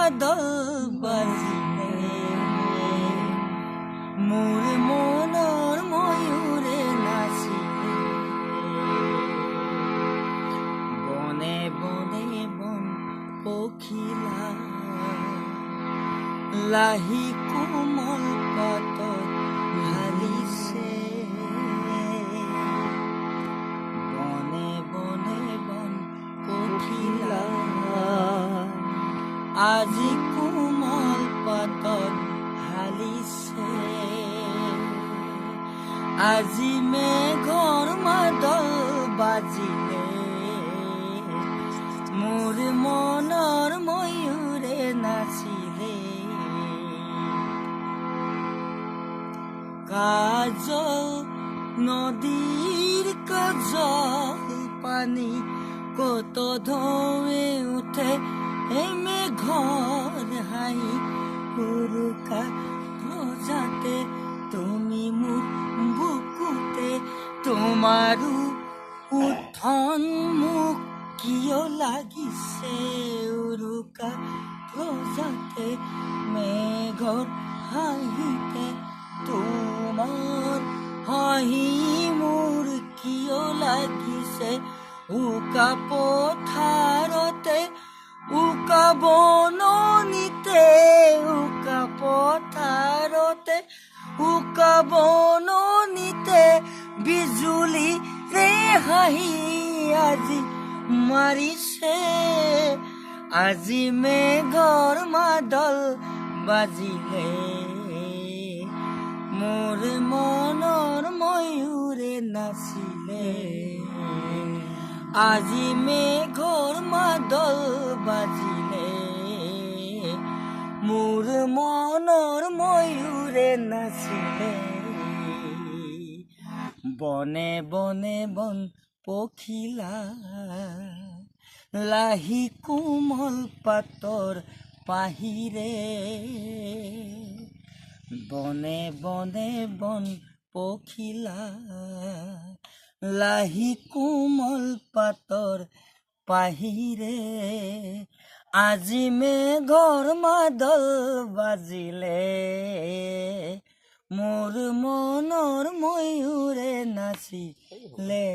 মাদল বাজিলে মোৰ মনৰ ময়ূৰে নাচিলে বনে বনে বন পখিলা লাহি কোমল পাতত ঢালিছে বনে বনে বন পখিলা আজি কোমল পাতত ঢালিছে আজি মেঘৰ মাদল বাজিলে মোৰ মনৰ ময়ূৰে নাচিলে কাজল নদীৰ কাজল পানী কত ঢৌৱে উঠে এই মেঘৰ হাঁহি উৰুকা ৰজাতে তুমি মোৰ বুকুতে তোমাৰো উঠন মোক কিয় লাগিছে উৰুকা ৰজাতে মেঘৰ হাঁহিতে তোমাৰ হাঁহি মোৰ কিয় লাগিছে উকা পথাৰতে উকা বননিতে উকা পথাৰতে উকা বননিতে বিজুলী ৰে হাঁহি আজি মাৰিছে আজি মেঘৰ মাদল বাজিলে মোৰ মনৰ ময়ূৰে নাচিলে আজি মেঘৰ মাদল বাজিলে মোৰ মনৰ ময়ূৰে নাচিলে বনে বনে বন পখিলা লাহি কোমল পাতৰ পাহিৰে বনে বনে বন পখিলা লাহি কোমল পাতৰ পাহিৰে আজি মেঘৰ মাদল বাজিলে মোৰ মনৰ ময়ূৰে নাচিলে